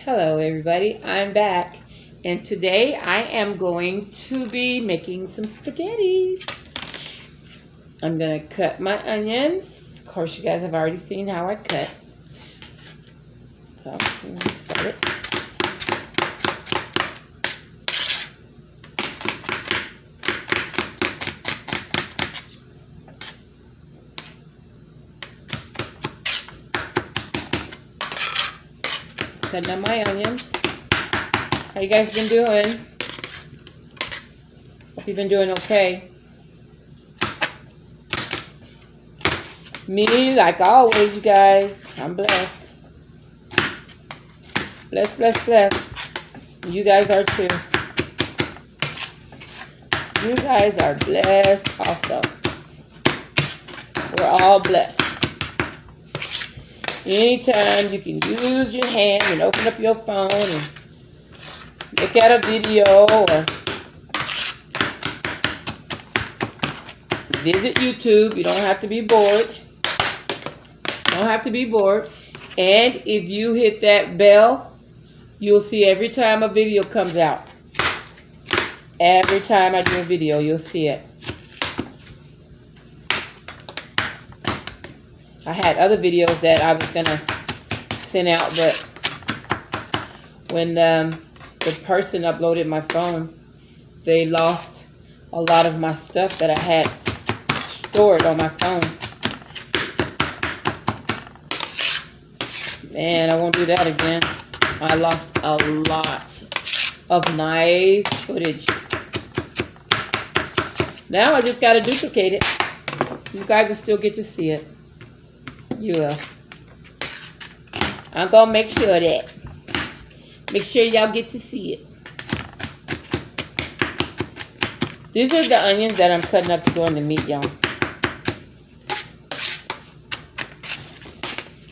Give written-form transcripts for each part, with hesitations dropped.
Hello everybody, I'm back and today I am going to be making some spaghetti. I'm going to cut my onions. Of course you guys have already seen how I cut. So I'm going to start it. Cutting up my onions. How you guys been doing? Hope you've been doing okay. Me, like always, you guys. I'm blessed. Blessed, blessed, blessed. You guys are too. You guys are blessed also. We're all blessed. Anytime you can use your hand and open up your phone and look at a video or visit YouTube. You don't have to be bored. You don't have to be bored. And if you hit that bell, you'll see every time a video comes out. Every time I do a video, you'll see it. I had other videos that I was going to send out, but when the person uploaded my phone, they lost a lot of my stuff that I had stored on my phone. Man, I won't do that again. I lost a lot of nice footage. Now I just got to duplicate it. You guys will still get to see it. You will. I'm going to make sure of that. Make sure y'all get to see it. These are the onions that I'm cutting up to go in the meat, y'all.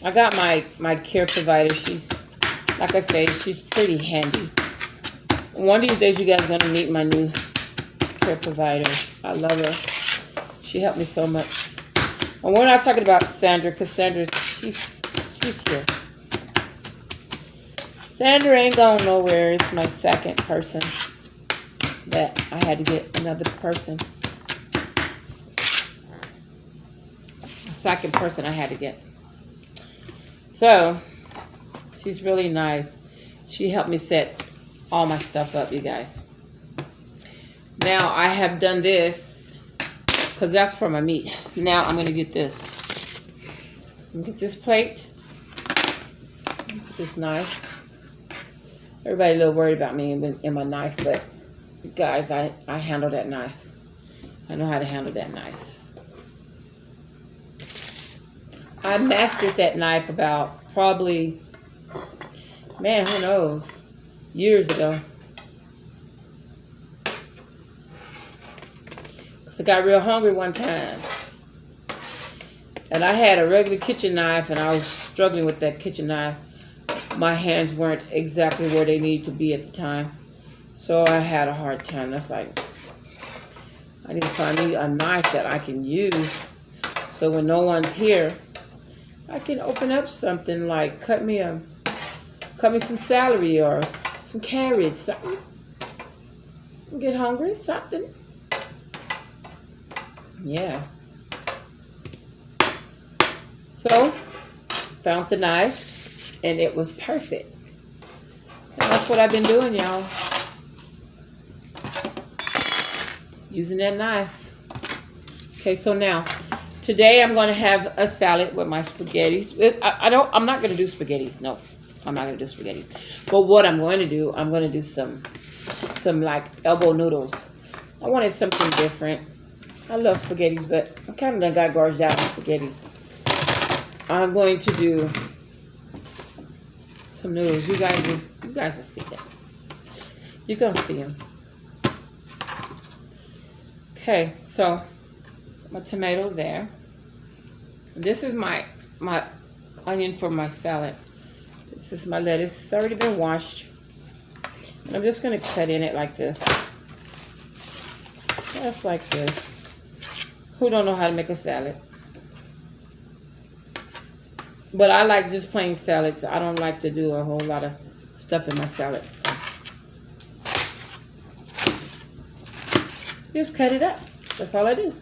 I got my care provider. She's, like I say, she's pretty handy. One of these days you guys are going to meet my new care provider. I love her. She helped me so much. And we're not talking about Sandra, because Sandra's, she's here. Sandra ain't going nowhere. It's my second person that I had to get another person. A second person I had to get. So, she's really nice. She helped me set all my stuff up, you guys. Now, I have done this because that's for my meat. Now, I'm going to get this. I'm going to get this plate. This knife. Everybody a little worried about me and my knife, but guys, I handle that knife. I know how to handle that knife. I mastered that knife about probably, man, who knows, years ago. Because I got real hungry one time. And I had a regular kitchen knife, and I was struggling with that kitchen knife. My hands weren't exactly where they needed to be at the time. So I had a hard time. That's like, I need to find me a knife that I can use. So when no one's here, I can open up something like cut me some celery or some carrots, something. Get hungry, something. Yeah. So, found the knife, and it was perfect. And that's what I've been doing, y'all. Using that knife. Okay, so now, today I'm going to have a salad with my spaghettis. I'm not going to do spaghettis. No, I'm not going to do spaghettis. But what I'm going to do, I'm going to do some like elbow noodles. I wanted something different. I love spaghettis, but I kind of done got gorged out on spaghettis. I'm going to do some noodles. You guys will see them. You're going to see them. Okay, so my tomato there. This is my onion for my salad. This is my lettuce. It's already been washed. And I'm just going to cut in it like this. Just like this. Who don't know how to make a salad? But I like just plain salads. I don't like to do a whole lot of stuff in my salad. Just cut it up. That's all I do.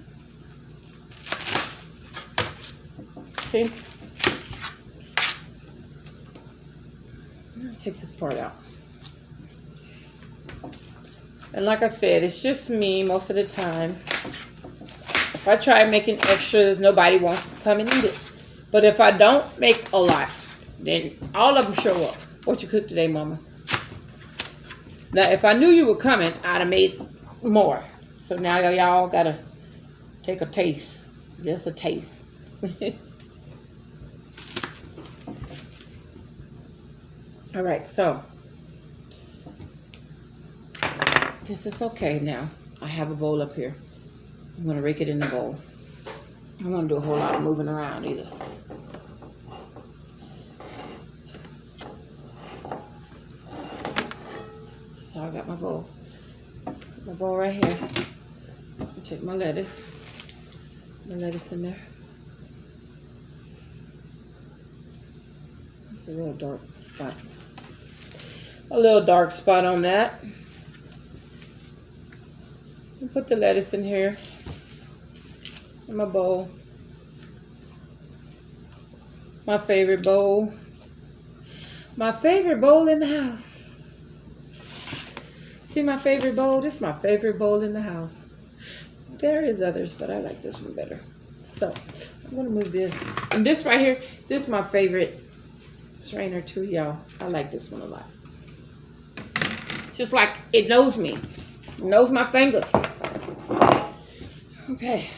See? I'll take this part out. And like I said, it's just me most of the time. If I try making extras, nobody wants to come and eat it. But if I don't make a lot, then all of them show up. What you cooked today, Mama? Now, if I knew you were coming, I'd have made more. So now y'all gotta take a taste. Just a taste. All right, so this is okay now. I have a bowl up here. I'm gonna rake it in the bowl. I don't want to do a whole lot of moving around either. So I got my bowl. My bowl right here. I'll take my lettuce. The lettuce in there. It's a little dark spot. A little dark spot on that. And put the lettuce in here. In my bowl. My favorite bowl. My favorite bowl in the house. See my favorite bowl? This is my favorite bowl in the house. There is others, but I like this one better. So, I'm going to move this. And this right here, this is my favorite strainer too, y'all. I like this one a lot. It's just like it knows me. It knows my fingers. Okay.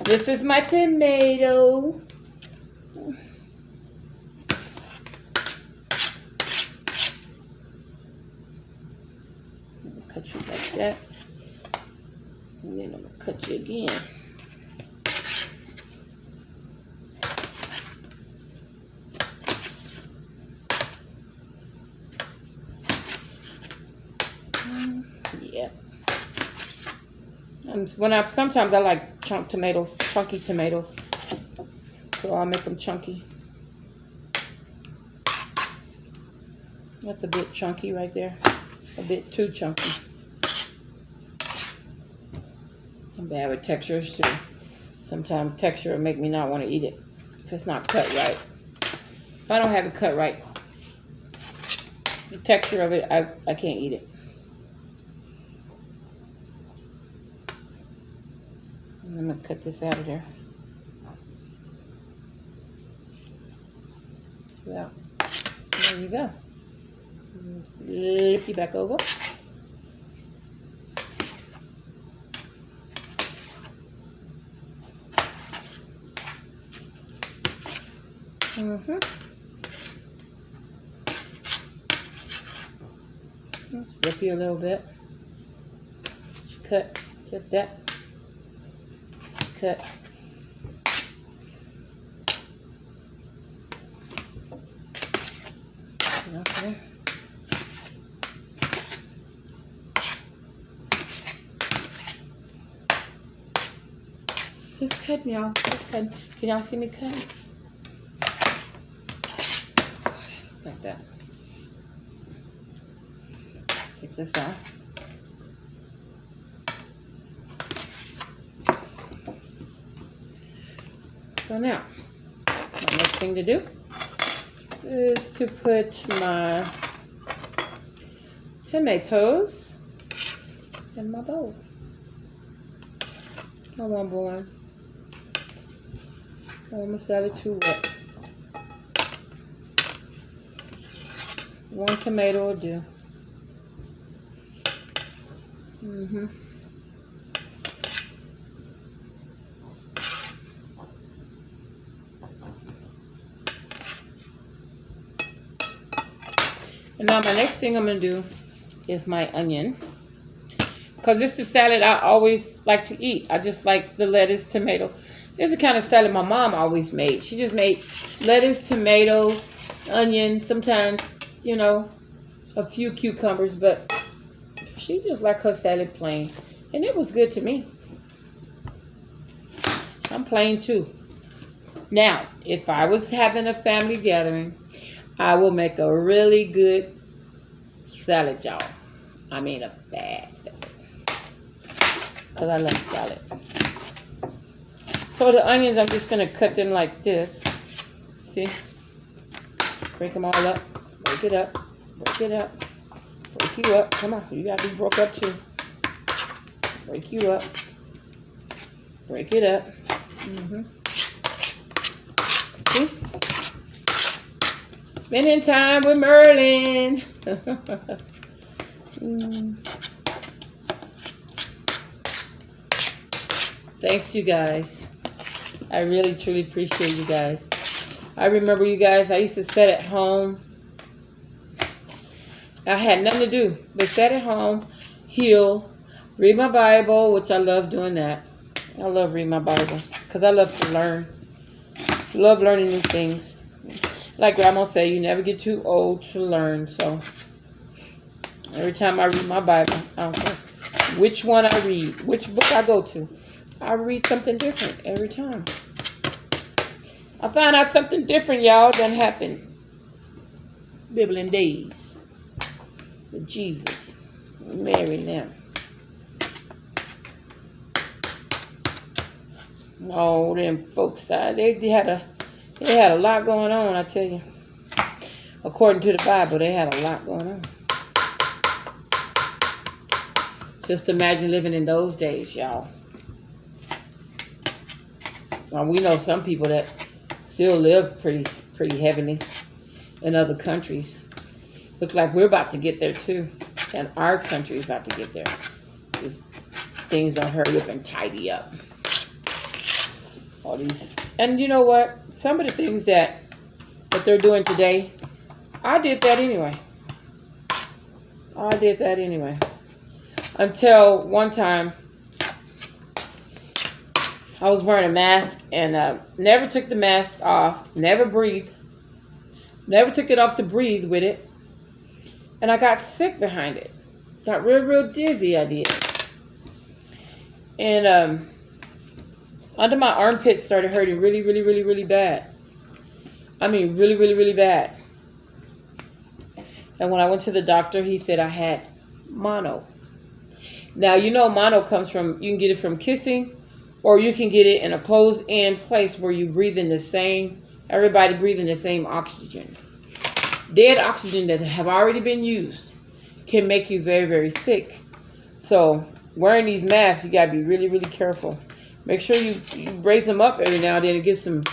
This is my tomato. Cut you like that. And then I'm going to cut you again. Yeah. And sometimes I like chunky tomatoes. So I'll make them chunky. That's a bit chunky right there. A bit too chunky. I'm bad with textures too. Sometimes texture will make me not want to eat it if it's not cut right. If I don't have it cut right, the texture of it, I can't eat it. And I'm going to cut this out of there. Yeah. There you go. Lift you back over. Let's flip you a little bit. Cut. Flip that. Cut. Okay. Just cutting, y'all. Just cutting. Can y'all see me cutting? Like that. Take this off. So now, my next thing to do is to put my tomatoes in my bowl. I want one. I want my salad too wet. One tomato will do. And now my next thing I'm going to do is my onion. Because this is the salad I always like to eat. I just like the lettuce, tomato. This is the kind of salad my mom always made. She just made lettuce, tomato, onion, sometimes, you know, a few cucumbers. But she just liked her salad plain. And it was good to me. I'm plain too. Now, if I was having a family gathering, I will make a really good salad, y'all. I mean a bad salad. Because I love salad. So the onions, I'm just going to cut them like this. See? Break them all up. Break it up. Break it up. Break you up. Come on. You got to be broke up too. Break you up. Break it up. See? Spending time with Merlin. Thanks, you guys. I really, truly appreciate you guys. I remember you guys, I used to sit at home. I had nothing to do but sit at home, heal, read my Bible, which I love doing that. I love reading my Bible because I love to learn. Love learning new things. Like Grandma said, you never get too old to learn. So every time I read my Bible, I don't care which one I read, which book I go to, I read something different every time. I find out something different, y'all, than happened Bibbling days with Jesus, Mary and them. Oh, them folks, they had a lot going on, I tell you. According to the Bible, they had a lot going on. Just imagine living in those days, y'all. Well, we know some people that still live pretty heavily in other countries. Look like we're about to get there too. And our country is about to get there. If things don't hurry up and tidy up. All these, and you know what? Some of the things that they're doing today, I did that anyway. Until one time, I was wearing a mask and never took the mask off, never breathed, never took it off to breathe with it. And I got sick behind it. Got real dizzy, I did. And under my armpits started hurting really bad. I mean, really bad. And when I went to the doctor, he said I had mono. Now, you know mono comes from, you can get it from kissing, or you can get it in a closed-in place where you breathe in the same, everybody breathing the same oxygen. Dead oxygen that have already been used can make you very sick. So, wearing these masks, you got to be really careful. Make sure you raise them up every now and then and get some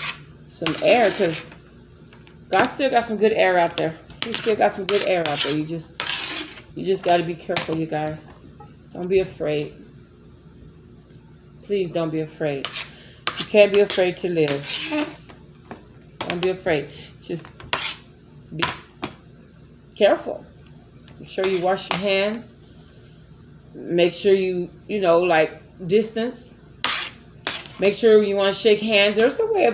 air, because God still got some good air out there. He still got some good air out there. You just got to be careful, you guys. Don't be afraid. Please don't be afraid. You can't be afraid to live. Don't be afraid. Just be careful. Make sure you wash your hands. Make sure you like distance. Make sure you want to shake hands. There's a way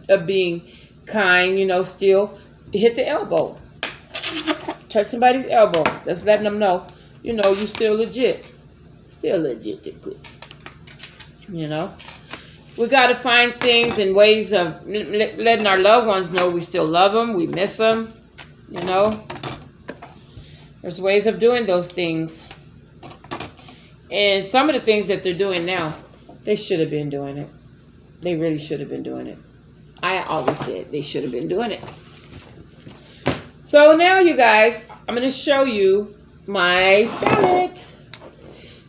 of being kind, still. Hit the elbow. Touch somebody's elbow. That's letting them know, you still legit. Still legit to good. We got to find things and ways of letting our loved ones know we still love them. We miss them. There's ways of doing those things. And some of the things that they're doing now, they should have been doing it. They really should have been doing it. I always said they should have been doing it. So now, you guys, I'm going to show you my salad.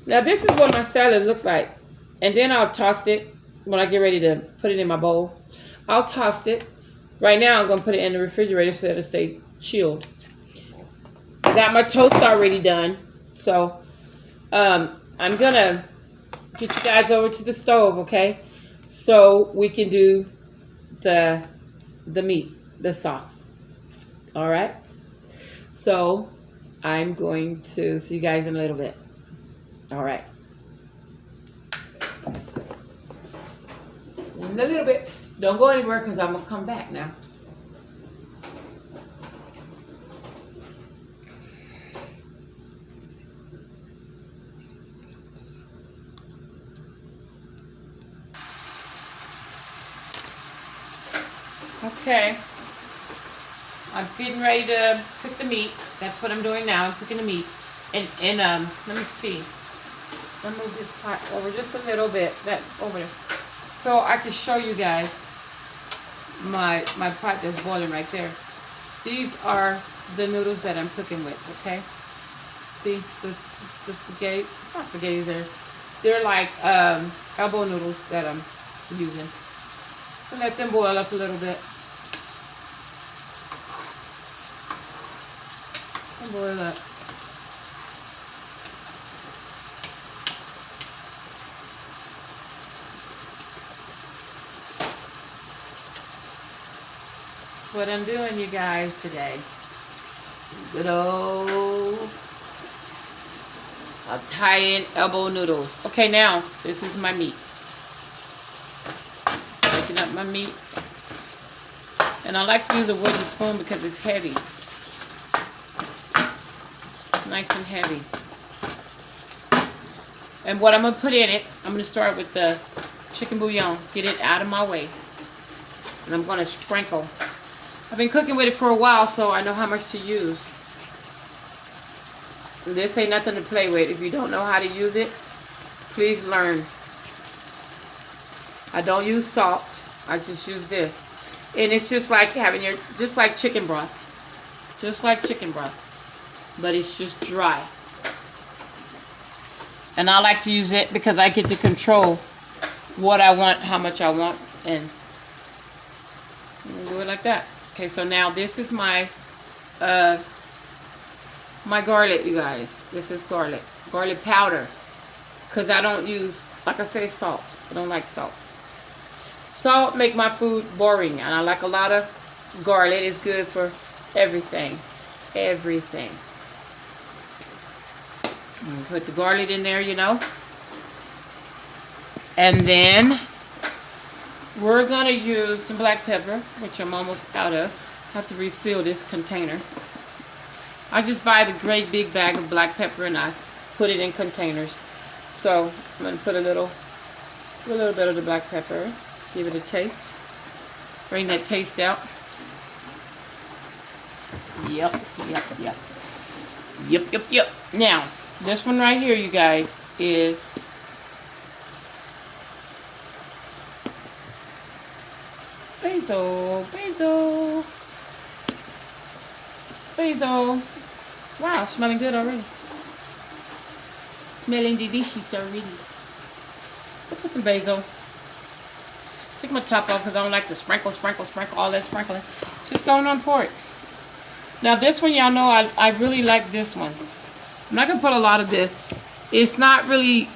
Now, this is what my salad looked like. And then I'll toss it when I get ready to put it in my bowl. I'll toss it. Right now, I'm going to put it in the refrigerator so it'll stay chilled. I got my toast already done. So, I'm going to get you guys over to the stove, okay? So we can do the meat, the sauce. All right? So I'm going to see you guys in a little bit. All right. In a little bit. Don't go anywhere because I'm going to come back now. Okay. I'm getting ready to cook the meat. That's what I'm doing now. I'm cooking the meat. And let me see. I'll move this pot over just a little bit. That over there. So I can show you guys my pot that's boiling right there. These are the noodles that I'm cooking with, okay? See, the spaghetti, it's not spaghetti, they're like elbow noodles that I'm using. So let them boil up a little bit. And boil up. That's what I'm doing, you guys, today. Good old Italian elbow noodles. Okay, now this is my meat. Picking up my meat, and I like to use a wooden spoon because it's heavy, nice and heavy. And what I'm gonna put in it, I'm gonna start with the chicken bouillon. Get it out of my way, and I'm gonna sprinkle. I've been cooking with it for a while, so I know how much to use. This ain't nothing to play with. If you don't know how to use it, please learn. I don't use salt. I just use this. And it's just like having just like chicken broth. Just like chicken broth. But it's just dry. And I like to use it because I get to control what I want, how much I want, and do it like that. Okay, so now this is my my garlic, you guys. This is garlic. Garlic powder. Because I don't use, like I say, salt. I don't like salt. Salt make my food boring. And I like a lot of garlic. It's good for everything. Everything. Put the garlic in there, you know. And then we're going to use some black pepper, which I'm almost out of. I have to refill this container. I just buy the great big bag of black pepper and I put it in containers. So I'm going to put a little bit of the black pepper. Give it a taste. Bring that taste out. Yep. Now, this one right here, you guys, is basil. Wow, smelling good already. Smelling delicious already. So put some basil. Take my top off because I don't like to sprinkle, all that sprinkling. Just going on pour it. Now this one, y'all know I really like this one. I'm not going to put a lot of this. It's not really,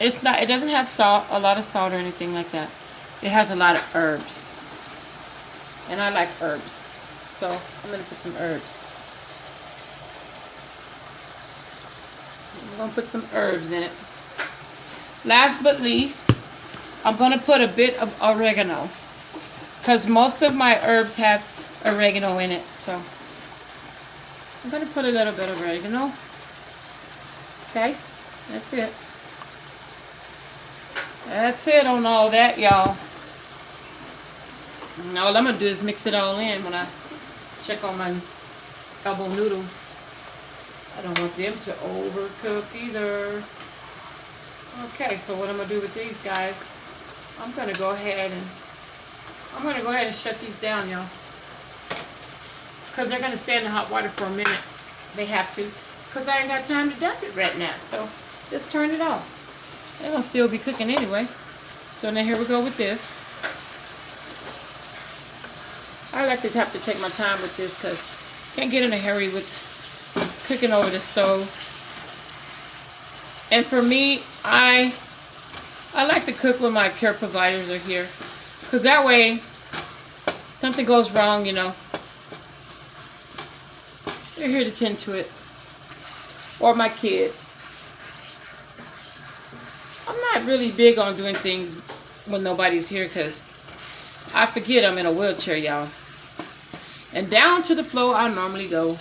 it doesn't have a lot of salt or anything like that. It has a lot of herbs. And I like herbs. So I'm going to put some herbs. I'm going to put some herbs in it. Last but least, I'm going to put a bit of oregano. Because most of my herbs have oregano in it. So I'm going to put a little bit of oregano. Okay, that's it. That's it on all that, y'all. And all I'm going to do is mix it all in when I check on my elbow noodles. I don't want them to overcook either. Okay, so what I'm going to do with these guys, I'm going to go ahead and shut these down, y'all. Because they're going to stay in the hot water for a minute. They have to. Because I ain't got time to dump it right now. So just turn it off. They're going to still be cooking anyway. So now here we go with this. I like to have to take my time with this because I can't get in a hurry with cooking over the stove. And for me, I like to cook when my care providers are here. Because that way, something goes wrong, you know, they're here to tend to it. Or my kid. I'm not really big on doing things when nobody's here because I forget I'm in a wheelchair, y'all. And down to the floor I normally go.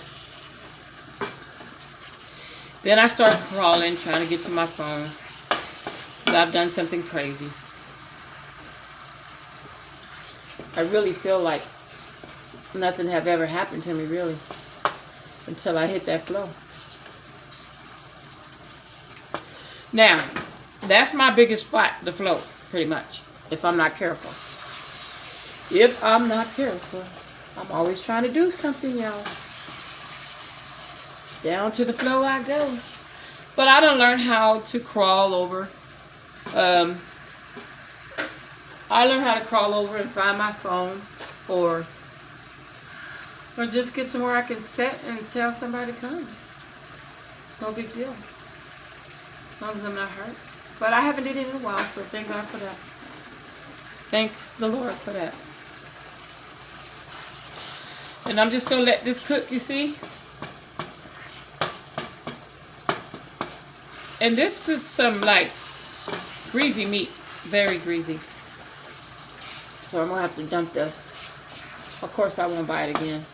Then I start crawling, trying to get to my phone. I've done something crazy. I really feel like nothing have ever happened to me, really, until I hit that flow. Now, that's my biggest spot, the flow, pretty much, if I'm not careful. If I'm not careful. I'm always trying to do something, y'all. Down to the flow I go. But I done learned how to crawl over. I learned how to crawl over and find my phone, or just get somewhere I can sit and tell somebody to come. No big deal. As long as I'm not hurt. But I haven't did it in a while, so thank God for that. Thank the Lord for that. And I'm just going to let this cook, you see. And this is some, like, greasy meat. Very greasy. So I'm going to have to dump the... Of course, I won't buy it again.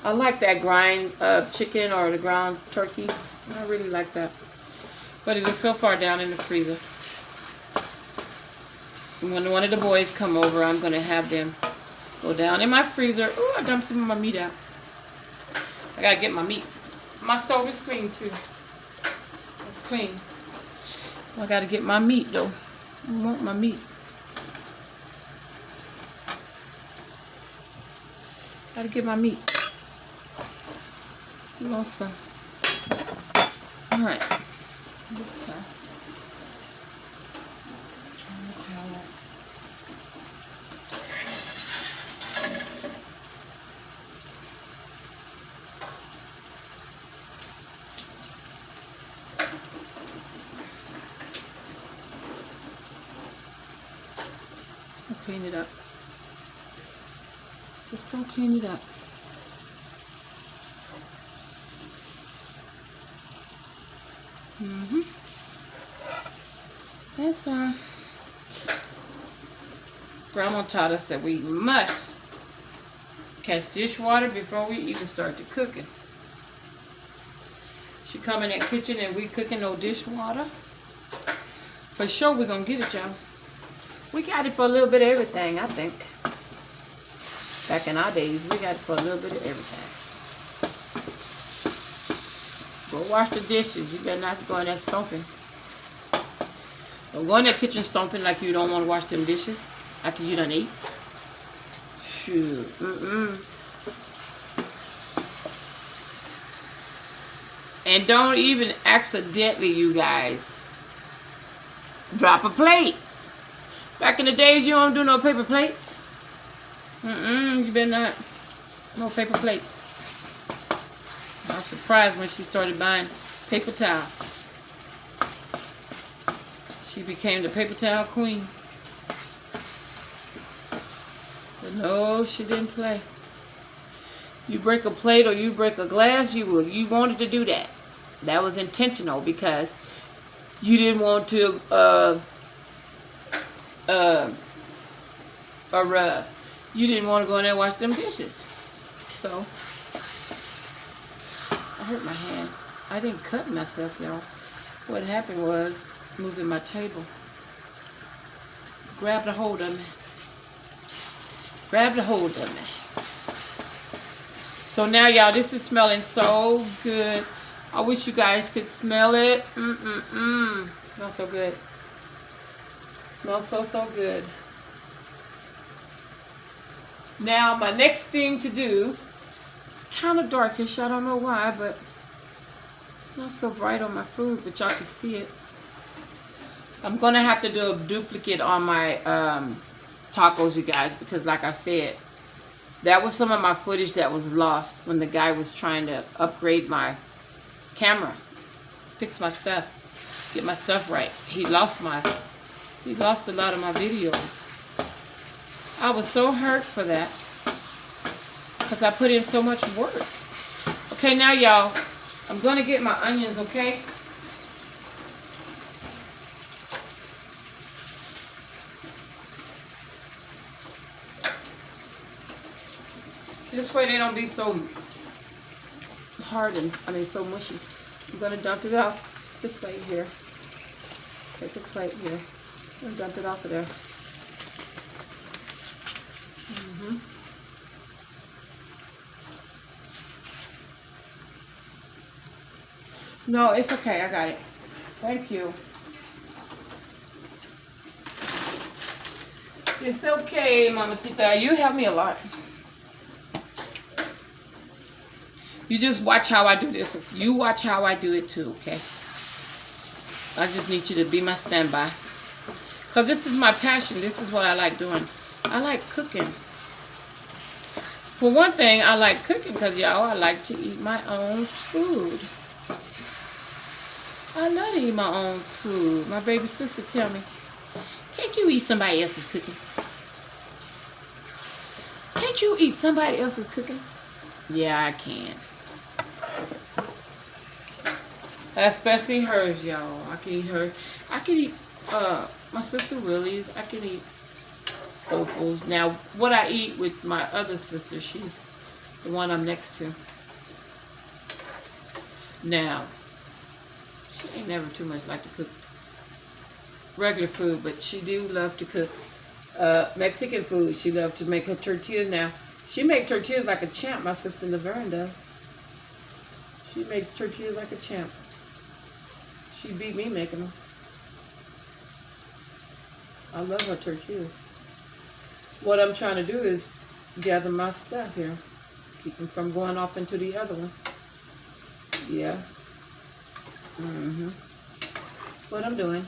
I like that grind chicken or the ground turkey. I really like that. But it is so far down in the freezer. When one of the boys come over, I'm going to have them go down in my freezer. Ooh, I dumped some of my meat out. I got to get my meat. My stove is clean, too. It's clean. I got to get my meat, though. I want my meat. Got to get my meat. Awesome. Alright. Clean it up. Just gonna clean it up. That's Grandma taught us that we must catch dishwater before we even start the cooking. She come in that kitchen and we cooking no dishwater. For sure we're gonna get it, y'all. We got it for a little bit of everything, I think. Back in our days, we got it for a little bit of everything. Go wash the dishes. You better not go in there stomping. Don't go in that kitchen stomping like you don't want to wash them dishes after you done eat. Shoot. And don't even accidentally, you guys, drop a plate. Back in the days, you don't do no paper plates. You better not. No paper plates. I was surprised when she started buying paper towel. She became the paper towel queen. But no, she didn't play. You break a plate or you break a glass, you wanted to do that. That was intentional because you didn't want to you didn't want to go in there and wash them dishes. So I hurt my hand. I didn't cut myself, y'all. What happened was moving my table. Grabbed a hold of me. Grabbed a hold of me. So now, y'all, this is smelling so good. I wish you guys could smell it. It smells so good. It smells so good. Now, my next thing to do, it's kind of darkish. I don't know why, but it's not so bright on my food, but y'all can see it. I'm going to have to do a duplicate on my tacos, you guys, because like I said, that was some of my footage that was lost when the guy was trying to upgrade my camera, fix my stuff, get my stuff right. He lost a lot of my videos. I was so hurt for that because I put in so much work. Okay, now y'all, I'm going to get my onions, okay? This way they don't be so hard and, so mushy. I'm going to dump it off the plate here. Take the plate here and dump it off of there. No, it's okay. I got it. Thank you. It's okay, Mama Tita. You help me a lot. You just watch how I do this. You watch how I do it too, okay? I just need you to be my standby. Because this is my passion. This is what I like doing. I like cooking. For one thing, I like cooking because, y'all, I like to eat my own food. I love to eat my own food. My baby sister tell me, can't you eat somebody else's cooking? Can't you eat somebody else's cooking? Yeah, I can. Especially hers, y'all. I can eat hers. I can eat my sister Willie's. I can eat Opal's. Now, what I eat with my other sister, she's the one I'm next to. Now, she ain't never too much like to cook regular food, but she do love to cook Mexican food. She loves to make her tortillas now. She makes tortillas like a champ, my sister Laverne does. She makes tortillas like a champ. She beat me making them. I love her tortillas. What I'm trying to do is gather my stuff here. Keep them from going off into the other one. Yeah. That's what I'm doing.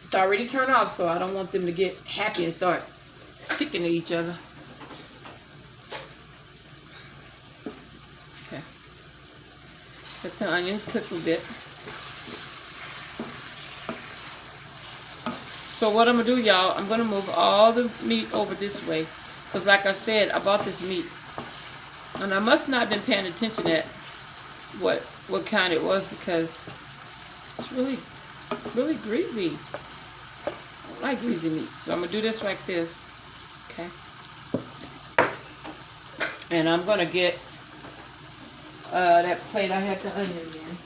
It's already turned off, so I don't want them to get happy and start sticking to each other. Okay. Let the onions cook a bit. So what I'm going to do, y'all, I'm going to move all the meat over this way. Because like I said, I bought this meat. And I must not have been paying attention at what kind it was, because it's really greasy. I don't like greasy meat. So I'm going to do this like this. Okay. And I'm going to get that plate I had the onions in.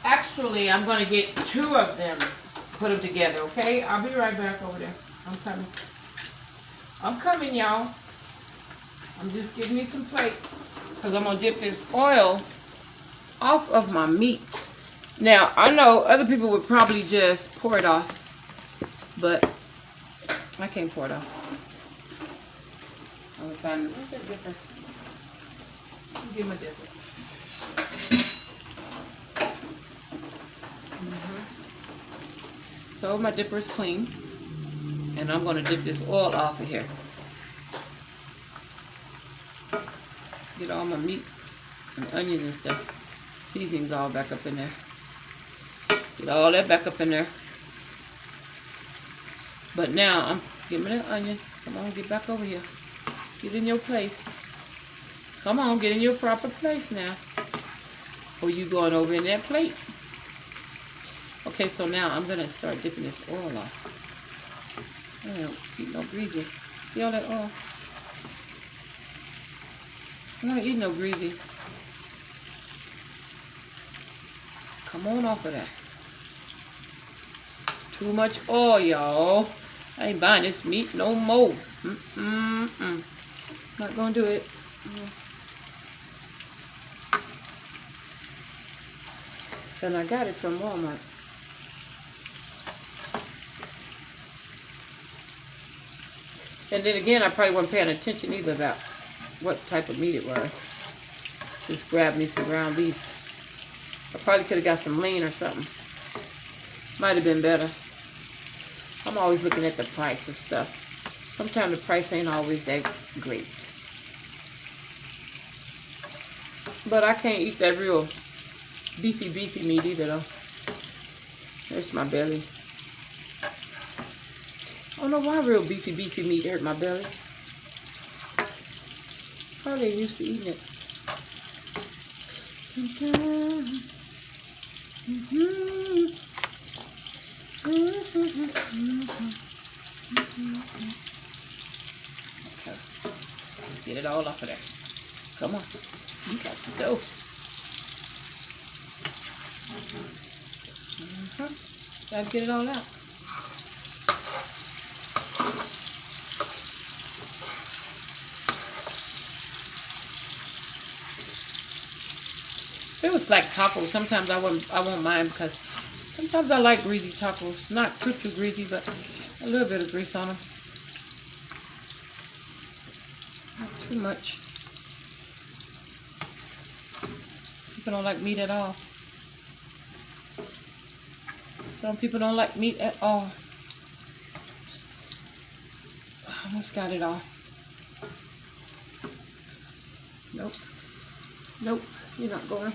Actually, I'm going to get 2 of them, put them together, okay? I'll be right back over there. I'm coming. I'm coming, y'all. I'm just getting me some plates because I'm going to dip this oil off of my meat. Now, I know other people would probably just pour it off, but I can't pour it off. I'm going to find, where's that dipper? Give me a dipper. So my dipper is clean, and I'm going to dip this oil off of here. Get all my meat and onions and stuff, seasonings all back up in there. Get all that back up in there. But now I'm give me that onion. Come on, get back over here. Get in your place. Come on, get in your proper place now. Or you going over in that plate. Okay, so now I'm going to start dipping this oil off. I don't eat no greasy. See all that oil? I'm not eating no greasy. Come on off of that. Too much oil, y'all. I ain't buying this meat no more. Not going to do it. And I got it from Walmart. And then again, I probably wasn't paying attention either about what type of meat it was. Just grabbed me some ground beef. I probably could have got some lean or something. Might have been better. I'm always looking at the price of stuff. Sometimes the price ain't always that great. But I can't eat that real beefy meat either though. There's my belly. I don't know why real beefy meat hurt my belly. Probably used to eating it. Okay. Let's get it all off of there. Come on. You got to go. Gotta get it all out. If it was like tacos, sometimes I won't mind, because sometimes I like greasy tacos. Not too greasy, but a little bit of grease on them. Not too much. People don't like meat at all. Some people don't like meat at all. I almost got it all. Nope. Nope. You're not going.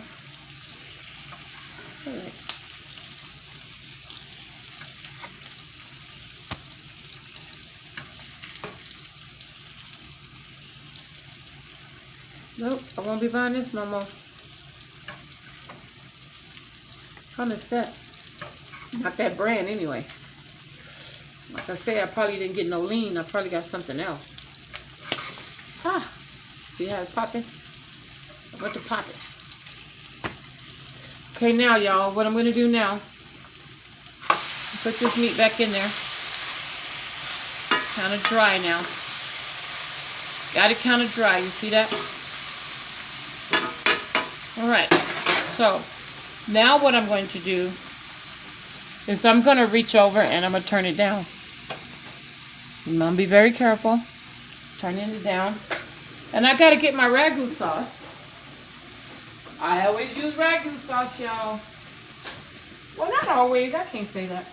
All right. Nope. I won't be buying this no more. How much is that? Not that brand anyway. Like I say, I probably didn't get no lean. I probably got something else. See how it's popping? I went to pop it. Okay, now y'all, what I'm going to do now, put this meat back in there. Kind of dry now. Got it kind of dry. You see that? Alright. So, now what I'm going to do is I'm going to reach over and I'm going to turn it down. I'm going to be very careful. Turning it down. And I got to get my ragu sauce. I always use ragu sauce, y'all. Well, not always. I can't say that.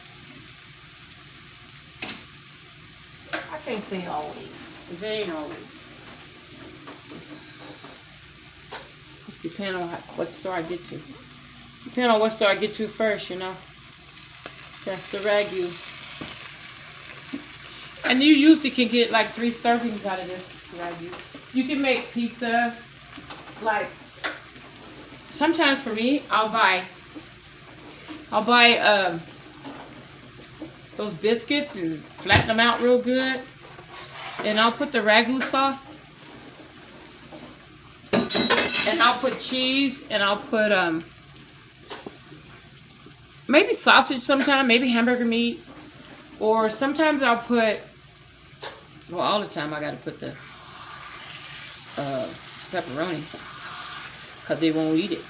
I can't say always. Because it ain't always. Depending on what store I get to. Depending on what store I get to first, you know. That's the ragu. And you usually can get like 3 servings out of this ragu. You can make pizza. Like, sometimes for me, I'll buy those biscuits and flatten them out real good. And I'll put the ragu sauce. And I'll put cheese, and I'll put maybe sausage sometimes, maybe hamburger meat, or sometimes I'll put, well, all the time I gotta put the pepperoni, because they won't eat it,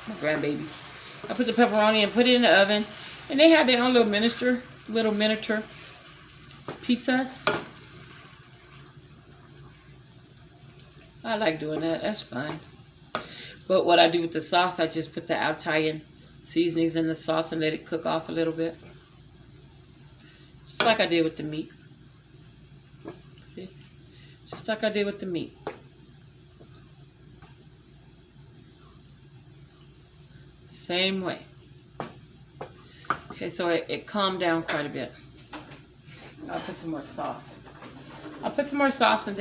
my grandbabies. I put the pepperoni and put it in the oven, and they have their own little miniature pizzas. I like doing that. That's fun. But what I do with the sauce, I just put the Italian seasonings in the sauce and let it cook off a little bit. Just like I did with the meat. See? Just like I did with the meat. Same way. Okay, so it calmed down quite a bit. I'll put some more sauce. I'll put some more sauce and then